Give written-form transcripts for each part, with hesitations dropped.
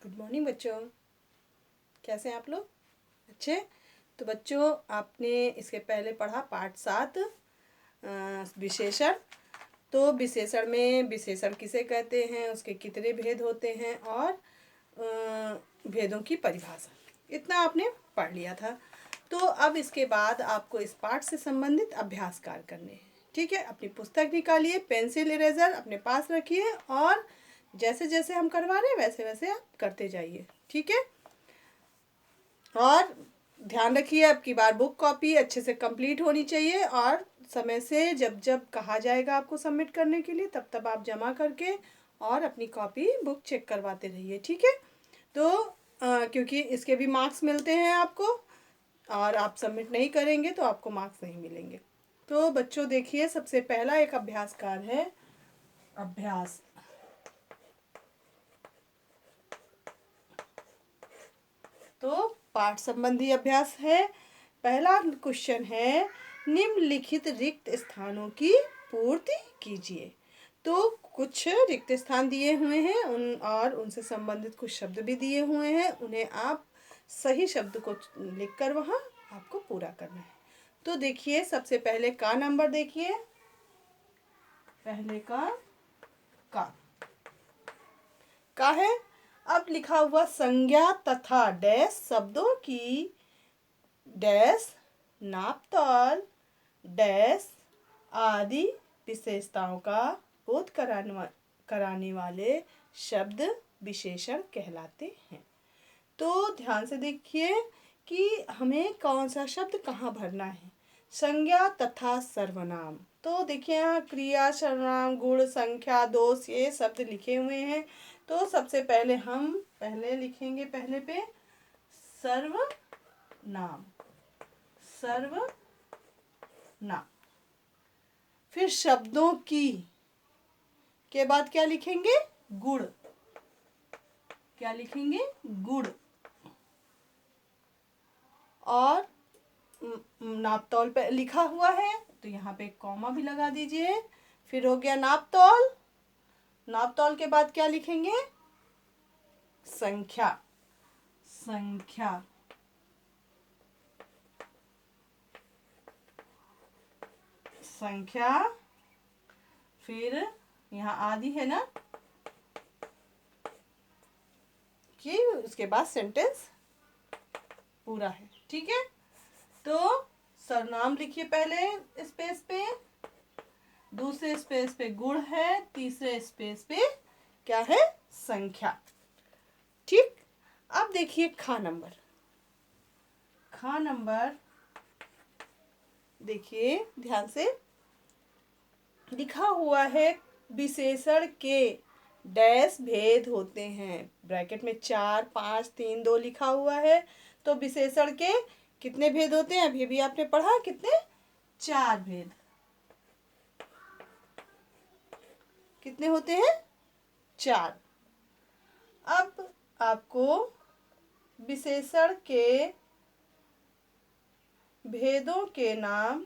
Good morning बच्चों। कैसे हैं आप लोग? अच्छे। तो बच्चों, आपने इसके पहले पढ़ा पाठ 7 विशेषण। तो विशेषण में विशेषण किसे कहते हैं, उसके कितने भेद होते हैं और भेदों की परिभाषा, इतना आपने पढ़ लिया था। तो अब इसके बाद आपको इस पाठ से संबंधित अभ्यास कार्य करने हैं। ठीक है, अपनी पुस्तक निकालिए, पेंसिल इरेजर अपने पास रखिए और जैसे जैसे हम करवा रहे हैं वैसे वैसे आप करते जाइए। ठीक है, और ध्यान रखिए अब की बार बुक कॉपी अच्छे से कंप्लीट होनी चाहिए और समय से जब जब कहा जाएगा आपको सबमिट करने के लिए तब तब आप जमा करके और अपनी कॉपी बुक चेक करवाते रहिए। ठीक है, तो क्योंकि इसके भी मार्क्स मिलते हैं आपको, और आप सबमिट नहीं करेंगे तो आपको मार्क्स नहीं मिलेंगे। तो बच्चों देखिए, सबसे पहला एक अभ्यास कार्य है। अभ्यास तो पाठ संबंधी अभ्यास है। पहला क्वेश्चन है, निम्नलिखित रिक्त स्थानों की पूर्ति कीजिए। तो कुछ रिक्त स्थान दिए हुए हैं और उनसे संबंधित कुछ शब्द भी दिए हुए हैं, उन्हें आप सही शब्द को लिखकर वहाँ आपको पूरा करना है। तो देखिए, सबसे पहले का नंबर देखिए, पहले का है। अब लिखा हुआ संज्ञा तथा डैश शब्दों की डैश नापतोल डैश आदि विशेषताओं का बोध कराने वाले शब्द विशेषण कहलाते हैं। तो ध्यान से देखिए कि हमें कौन सा शब्द कहाँ भरना है। संज्ञा तथा सर्वनाम, तो देखिए यहाँ क्रिया, सर्वनाम, गुण, संख्या, दोष, ये शब्द लिखे हुए हैं। तो सबसे पहले हम लिखेंगे पहले पे सर्वनाम। फिर शब्दों की के बाद क्या लिखेंगे? गुण। क्या लिखेंगे? गुण। और नापतोल पे लिखा हुआ है तो यहाँ पे कॉमा भी लगा दीजिए। फिर हो गया नापतोल। नापतोल के बाद क्या लिखेंगे? संख्या। फिर यहाँ आदि है ना, कि उसके बाद सेंटेंस पूरा है। ठीक है, तो सर्वनाम लिखिए पहले स्पेस पे, दूसरे स्पेस पे गुण है, तीसरे स्पेस पे क्या है? संख्या। ठीक, अब देखिए खा नंबर देखिए ध्यान से, लिखा हुआ है विशेषण के डैश भेद होते हैं। ब्रैकेट में 4, 5, 3, 2 लिखा हुआ है। तो विशेषण के कितने भेद होते हैं? अभी भी आपने पढ़ा, कितने? 4 भेद। कितने होते हैं? 4। अब आपको विशेषण के भेदों के नाम,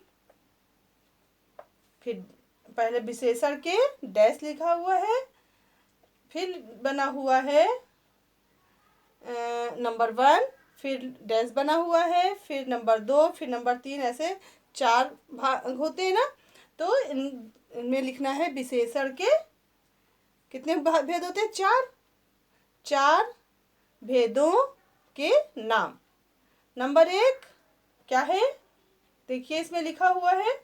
फिर पहले विशेषण के डैश लिखा हुआ है, फिर बना हुआ है नंबर 1, फिर डैश बना हुआ है, फिर नंबर 2, फिर नंबर 3, ऐसे 4 भाग होते हैं ना। तो इनमें लिखना है विशेषण के कितने भेद होते हैं? 4 भेदों के नाम। नंबर 1 क्या है? देखिए इसमें लिखा हुआ है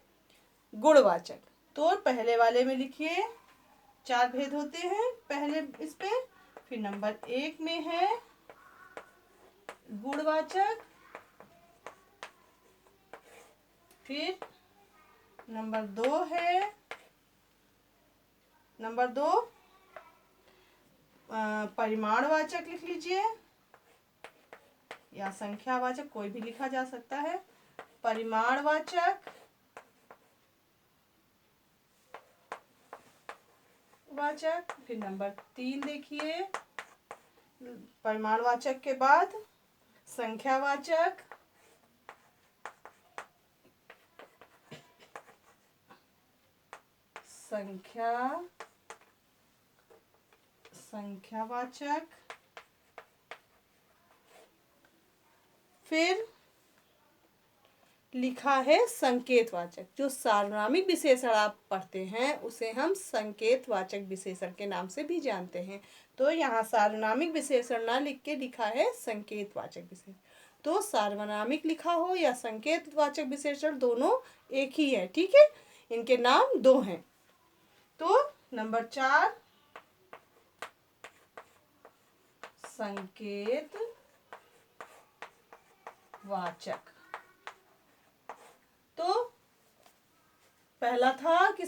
गुणवाचक। तो पहले वाले में लिखिए 4 भेद होते हैं पहले इस पे। फिर नंबर 1 में है गुणवाचक, फिर नंबर 2 है, नंबर 2 परिमाणवाचक लिख लीजिए, या संख्यावाचक, कोई भी लिखा जा सकता है। परिमाणवाचक फिर नंबर 3 देखिए, परिमाणवाचक के बाद संख्यावाचक, संख्यावाचक, फिर लिखा है संकेतवाचक। जो सार्वनामिक विशेषण आप पढ़ते हैं उसे हम संकेतवाचक विशेषण के नाम से भी जानते हैं। तो यहाँ सार्वनामिक विशेषण ना लिख के लिखा है संकेतवाचक विशेषण। तो सार्वनामिक लिखा हो या संकेतवाचक विशेषण दोनों एक ही है, ठीक है, इनके नाम दो हैं। तो नंबर 4 संकेतवाचक। तो पहला था कि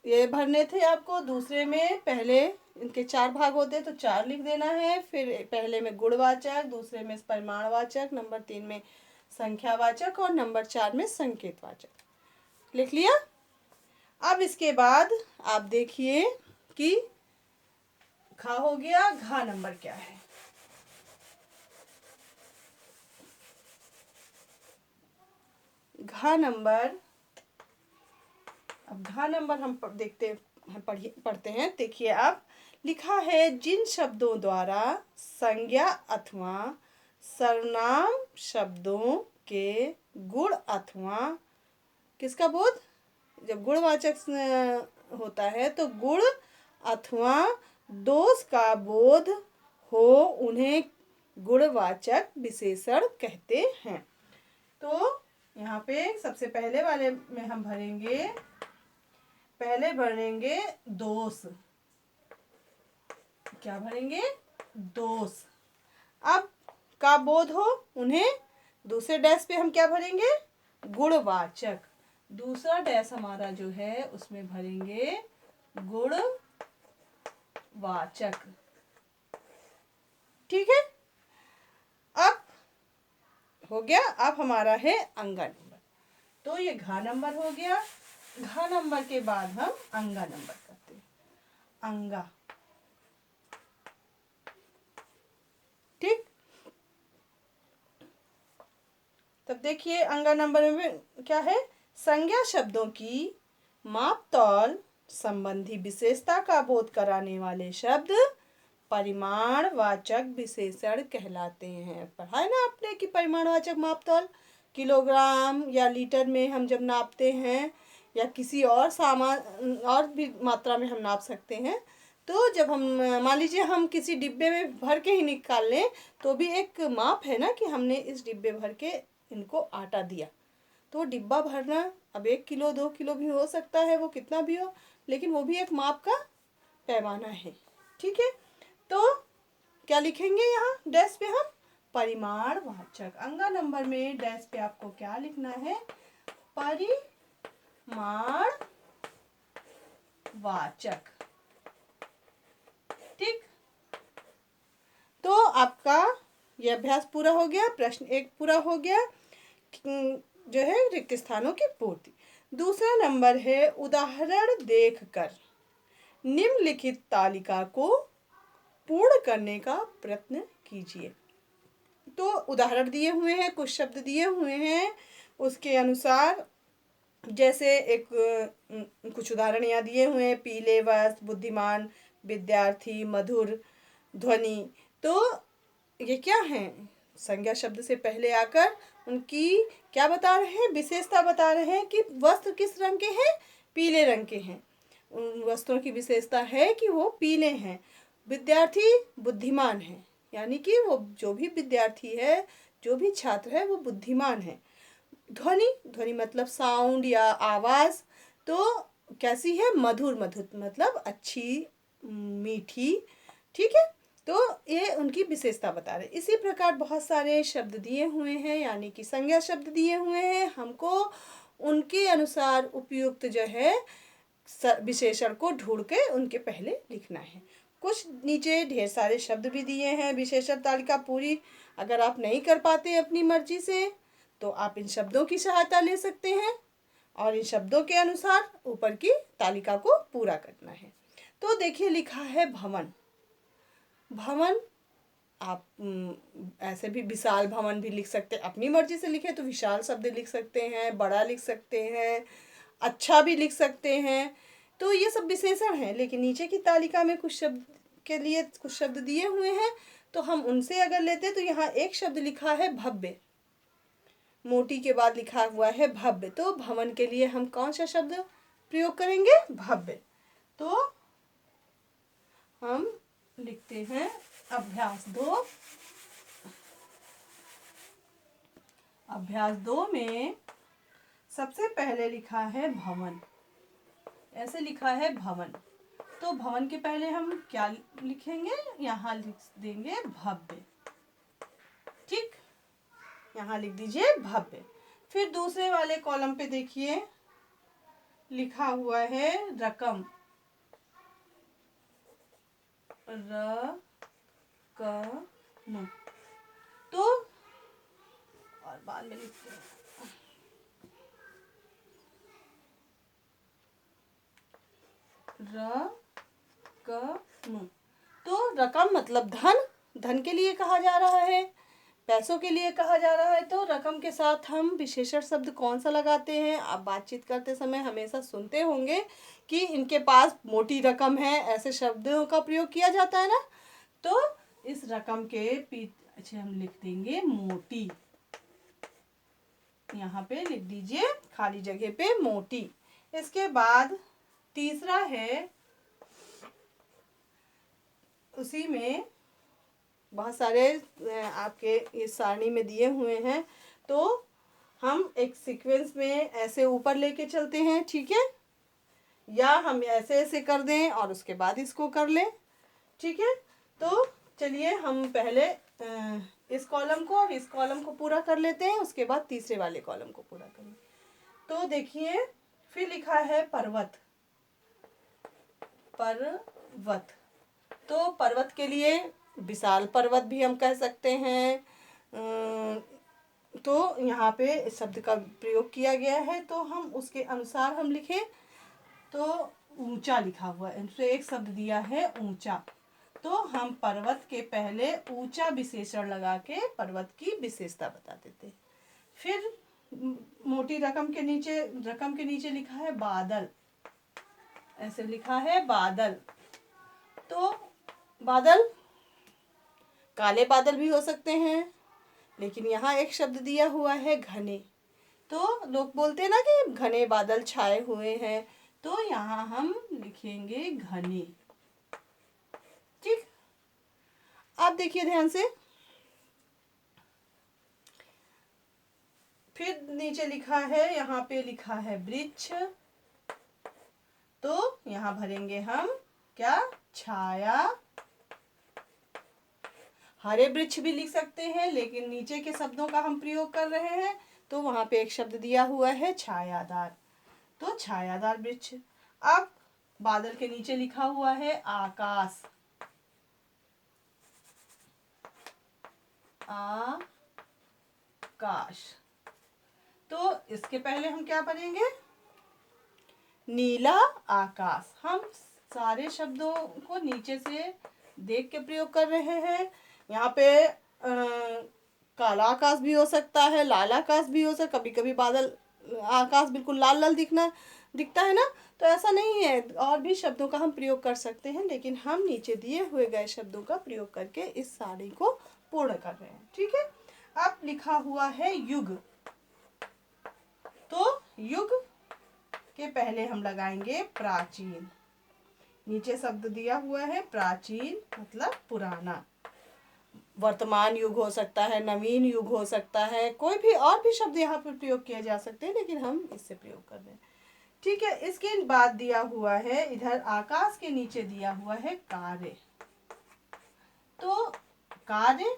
ये भरने थे आपको, दूसरे में पहले इनके 4 भाग होते हैं तो 4 लिख देना है, फिर पहले में गुणवाचक, दूसरे में परिमाणवाचक, नंबर 3 में संख्यावाचक और नंबर 4 में संकेतवाचक। लिख लिया। अब इसके बाद आप देखिए कि खा हो गया, घा नंबर क्या है। घा नंबर, अब घा नंबर हम पढ़ते हैं। देखिए आप, लिखा है जिन शब्दों द्वारा संज्ञा अथवा सर्वनाम शब्दों के गुण अथवा किसका बोध, जब गुणवाचक होता है तो गुण अथवा दोष का बोध हो उन्हें गुणवाचक विशेषण कहते हैं। तो यहाँ पे सबसे पहले वाले में हम भरेंगे, पहले भरेंगे दोष। क्या भरेंगे, दोष। अब का बोध हो उन्हें, दूसरे डैश पे हम क्या भरेंगे, गुणवाचक। दूसरा डैश हमारा जो है उसमें भरेंगे गुणवाचक, ठीक है। अब हो गया। अब हमारा है अंगा नंबर। तो ये घा नंबर हो गया। घा नंबर के बाद हम अंगा नंबर करते हैं। अंगा, ठीक। तब देखिए अंगा नंबर में क्या है, संज्ञा शब्दों की माप तौल संबंधी विशेषता का बोध कराने वाले शब्द परिमाणवाचक विशेषण कहलाते हैं। पढ़ा है ना आपने कि परिमाणवाचक माप तौल किलोग्राम या लीटर में हम जब नापते हैं या किसी और सामान और भी मात्रा में हम नाप सकते हैं। तो जब हम मान लीजिए हम किसी डिब्बे में भर के ही निकाल लें तो भी एक माप है ना, कि हमने इस डिब्बे भर के इनको आटा दिया। तो डिब्बा भरना अब 1 किलो 2 किलो भी हो सकता है, वो कितना भी हो, लेकिन वो भी एक माप का पैमाना है, ठीक है। तो क्या लिखेंगे यहाँ डैश पे हम, परिमाणवाचक। अंगा नंबर में डैश पे आपको क्या लिखना है, परिमाणवाचक, ठीक। तो आपका ये अभ्यास पूरा हो गया। प्रश्न 1 पूरा हो गया, जो है रिक्त स्थानों की पूर्ति। दूसरा नंबर है उदाहरण देखकर निम्नलिखित तालिका को पूर्ण करने का प्रयत्न कीजिए। तो उदाहरण दिए हुए हैं, कुछ शब्द दिए हुए हैं, उसके अनुसार जैसे एक कुछ उदाहरण यहाँ दिए हुए हैं, पीले वस्त्र, बुद्धिमान, विद्यार्थी, मधुर, ध्वनि। तो ये क्या है, संज्ञा शब्द से पहले आकर उनकी क्या बता रहे हैं, विशेषता बता रहे हैं कि वस्त्र किस रंग के हैं, पीले रंग के हैं। उन वस्त्रों की विशेषता है कि वो पीले हैं। विद्यार्थी बुद्धिमान है, यानी कि वो जो भी विद्यार्थी है, जो भी छात्र है वो बुद्धिमान है। ध्वनि, ध्वनि मतलब साउंड या आवाज़, तो कैसी है, मधुर, मधुर मतलब अच्छी, मीठी, ठीक है। तो ये उनकी विशेषता बता रहे। इसी प्रकार बहुत सारे शब्द दिए हुए हैं, यानी कि संज्ञा शब्द दिए हुए हैं, हमको उनके अनुसार उपयुक्त जो है विशेषण को ढूंढ के उनके पहले लिखना है। कुछ नीचे ढेर सारे शब्द भी दिए हैं, विशेषण तालिका पूरी अगर आप नहीं कर पाते अपनी मर्जी से तो आप इन शब्दों की सहायता ले सकते हैं और इन शब्दों के अनुसार ऊपर की तालिका को पूरा करना है। तो देखिए लिखा है भवन। भवन आप ऐसे भी विशाल भवन भी लिख सकते हैं, अपनी मर्जी से लिखे तो विशाल शब्द लिख सकते हैं, बड़ा लिख सकते हैं, अच्छा भी लिख सकते हैं। तो ये सब विशेषण हैं, लेकिन नीचे की तालिका में कुछ शब्द के लिए कुछ शब्द दिए हुए हैं, तो हम उनसे अगर लेते तो यहाँ एक शब्द लिखा है भव्य, मोटी के बाद लिखा हुआ है भव्य, तो भवन के लिए हम कौन सा शब्द प्रयोग करेंगे? भव्य। तो हम लिखते हैं अभ्यास 2। अभ्यास 2 में सबसे पहले लिखा है भवन, ऐसे लिखा है भवन। तो भवन के पहले हम क्या लिखेंगे? यहाँ लिख देंगे भव्य। ठीक, यहाँ लिख दीजिए भव्य। फिर दूसरे वाले कॉलम पे देखिए लिखा हुआ है रकम, रकम। तो और बाद में लिखते हैं रकम। तो रकम मतलब धन, धन के लिए कहा जा रहा है, पैसों के लिए कहा जा रहा है। तो रकम के साथ हम विशेषण शब्द कौन सा लगाते हैं? आप बातचीत करते समय हमेशा सुनते होंगे कि इनके पास मोटी रकम है, ऐसे शब्दों का प्रयोग किया जाता है ना। तो इस रकम के पीछे हम लिख देंगे मोटी, यहाँ पे लिख दीजिए खाली जगह पे मोटी। इसके बाद तीसरा है, उसी में बहुत सारे आपके इस सारणी में दिए हुए हैं, तो हम एक सीक्वेंस में ऐसे ऊपर लेके चलते हैं, ठीक है, या हम ऐसे ऐसे कर दें और उसके बाद इसको कर लें, ठीक है। तो चलिए हम पहले इस कॉलम को और इस कॉलम को पूरा कर लेते हैं, उसके बाद तीसरे वाले कॉलम को पूरा करें। तो देखिए फिर लिखा है पर्वत, पर्वत। तो पर्वत के लिए विशाल पर्वत भी हम कह सकते हैं। तो यहाँ पे इस शब्द का प्रयोग किया गया है, तो हम उसके अनुसार हम लिखें। तो ऊंचा लिखा हुआ है, इनसे एक शब्द दिया है ऊंचा, तो हम पर्वत के पहले ऊंचा विशेषण लगा के पर्वत की विशेषता बता देते। फिर मोटी रकम के नीचे लिखा है बादल, ऐसे लिखा है बादल। तो बादल काले बादल भी हो सकते हैं, लेकिन यहाँ एक शब्द दिया हुआ है घने। तो लोग बोलते हैं ना कि घने बादल छाए हुए हैं, तो यहाँ हम लिखेंगे घने। ठीक, आप देखिए ध्यान से। फिर नीचे लिखा है, यहाँ पे लिखा है वृक्ष, तो यहाँ भरेंगे हम क्या? छाया। हरे वृक्ष भी लिख सकते हैं, लेकिन नीचे के शब्दों का हम प्रयोग कर रहे हैं, तो वहां पे एक शब्द दिया हुआ है छायादार, तो छायादार वृक्ष। अब बादल के नीचे लिखा हुआ है आकाश, आकाश। तो इसके पहले हम क्या पढ़ेंगे? नीला आकाश। हम सारे शब्दों को नीचे से देख के प्रयोग कर रहे हैं। यहाँ पे काला आकाश भी हो सकता है, लाल आकाश भी हो सकता है। कभी कभी बादल आकाश बिल्कुल लाल लाल दिखता है ना, तो ऐसा नहीं है, और भी शब्दों का हम प्रयोग कर सकते हैं, लेकिन हम नीचे दिए हुए गए शब्दों का प्रयोग करके इस सारणी को पूर्ण कर रहे हैं, ठीक है। अब लिखा हुआ है युग, तो युग के पहले हम लगाएंगे प्राचीन। नीचे शब्द दिया हुआ है प्राचीन मतलब पुराना। वर्तमान युग हो सकता है, नवीन युग हो सकता है, कोई भी और भी शब्द यहाँ पर प्रयोग किए जा सकते हैं, लेकिन हम इससे प्रयोग कर रहे हैं, ठीक है। इसके बाद दिया हुआ है इधर आकाश के नीचे दिया हुआ है कार्य। तो कार्य,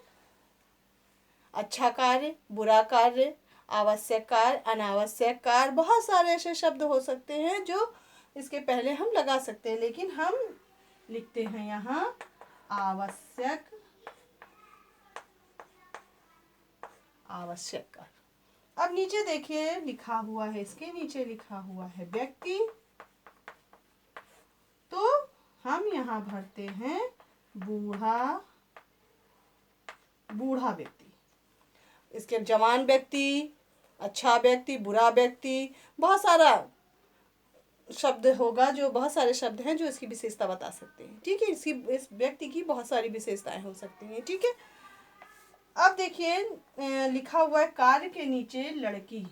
अच्छा कार्य, बुरा कार्य, आवश्यक कार्य, अनावश्यक कार्य, बहुत सारे ऐसे शब्द हो सकते हैं जो इसके पहले हम लगा सकते हैं, लेकिन हम लिखते हैं यहाँ आवश्यक कार्य। अब नीचे देखिए लिखा हुआ है, इसके नीचे लिखा हुआ है व्यक्ति, तो हम यहाँ भरते हैं बूढ़ा व्यक्ति। इसके जवान व्यक्ति, अच्छा व्यक्ति, बुरा व्यक्ति, बहुत सारा शब्द होगा, जो बहुत सारे शब्द हैं जो इसकी विशेषता बता सकते हैं। ठीक है, इस व्यक्ति की बहुत सारी विशेषताएं हो सकती हैं। ठीक है, अब देखिए लिखा हुआ है कार्य के नीचे लड़की,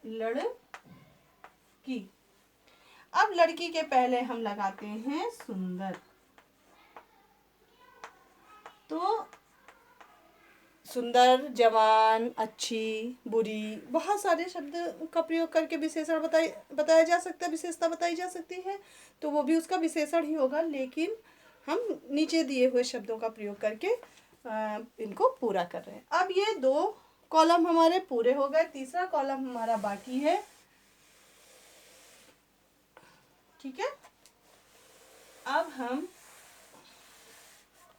लड़की। अब लड़की के पहले हम लगाते हैं सुंदर। तो सुंदर, जवान, अच्छी, बुरी, बहुत सारे शब्द का प्रयोग करके विशेषण बताया जा सकता है, विशेषता बताई जा सकती है। तो वो भी उसका विशेषण ही होगा, लेकिन हम नीचे दिए हुए शब्दों का प्रयोग करके इनको पूरा कर रहे हैं। अब ये 2 कॉलम हमारे पूरे हो गए, तीसरा कॉलम हमारा बाकी है। ठीक है, अब हम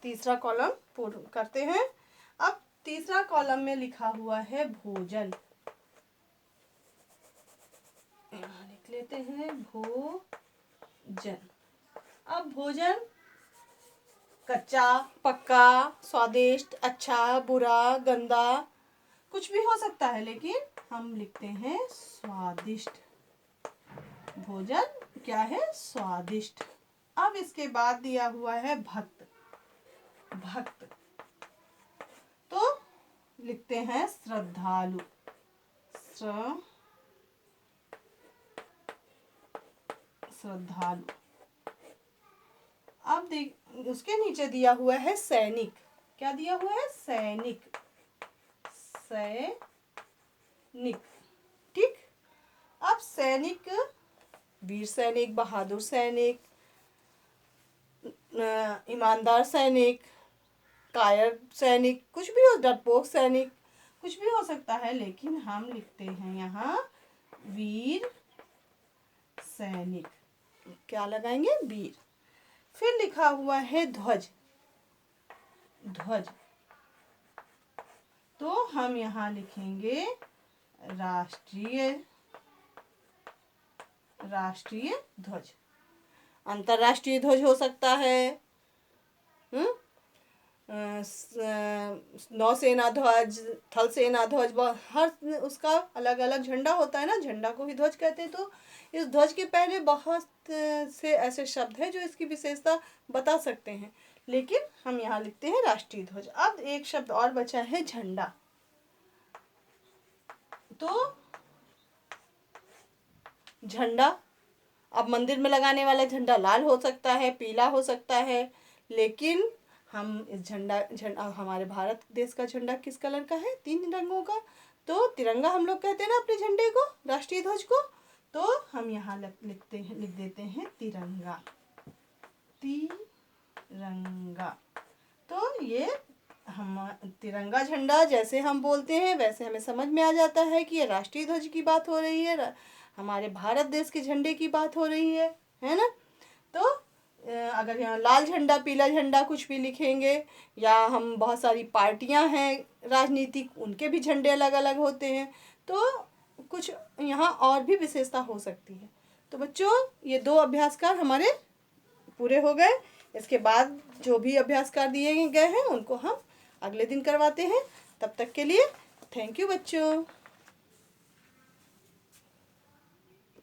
तीसरा कॉलम पूर्ण करते हैं। अब तीसरा कॉलम में लिखा हुआ है भोजन। यहाँ लिख लेते हैं भोजन। अब भोजन कच्चा, पक्का, स्वादिष्ट, अच्छा, बुरा, गंदा, कुछ भी हो सकता है, लेकिन हम लिखते हैं स्वादिष्ट। भोजन क्या है? स्वादिष्ट। अब इसके बाद दिया हुआ है भक्त। भक्त तो लिखते हैं श्रद्धालु। श्रद्धालु। अब देख उसके नीचे दिया हुआ है सैनिक। क्या दिया हुआ है? सैनिक। सैनिक। ठीक। अब सैनिक, वीर सैनिक, बहादुर सैनिक, ईमानदार सैनिक, कायर सैनिक, कुछ भी हो, डरपोक सैनिक, कुछ भी हो सकता है, लेकिन हम लिखते हैं यहाँ वीर सैनिक। क्या लगाएंगे? वीर। फिर लिखा हुआ है ध्वज। ध्वज तो हम यहाँ लिखेंगे राष्ट्रीय। राष्ट्रीय ध्वज। अंतर्राष्ट्रीय ध्वज हो सकता है, नौसेना ध्वज, थल सेना ध्वज, हर उसका अलग अलग झंडा होता है ना, झंडा को ही ध्वज कहते हैं। तो इस ध्वज के पहले बहुत से ऐसे शब्द हैं जो इसकी विशेषता बता सकते हैं, लेकिन हम यहाँ लिखते हैं राष्ट्रीय ध्वज। अब एक शब्द और बचा है झंडा। तो झंडा, अब मंदिर में लगाने वाला झंडा लाल हो सकता है, पीला हो सकता है, लेकिन हम इस झंडा हमारे भारत देश का झंडा किस कलर का है? 3 रंगों का। तो तिरंगा हम लोग कहते हैं ना अपने झंडे को, राष्ट्रीय ध्वज को। तो हम यहाँ लिख देते हैं तिरंगा। तिरंगा। तो ये हम तिरंगा झंडा जैसे हम बोलते हैं वैसे हमें समझ में आ जाता है कि ये राष्ट्रीय ध्वज की बात हो रही है, हमारे भारत देश के झंडे की बात हो रही है ना। तो अगर यहाँ लाल झंडा, पीला झंडा कुछ भी लिखेंगे, या हम बहुत सारी पार्टियां हैं राजनीतिक, उनके भी झंडे अलग अलग होते हैं, तो कुछ यहाँ और भी विशेषता हो सकती है। तो बच्चों, ये 2 अभ्यासकार हमारे पूरे हो गए। इसके बाद जो भी अभ्यासकार दिए गए हैं उनको हम अगले दिन करवाते हैं। तब तक के लिए थैंक यू बच्चों।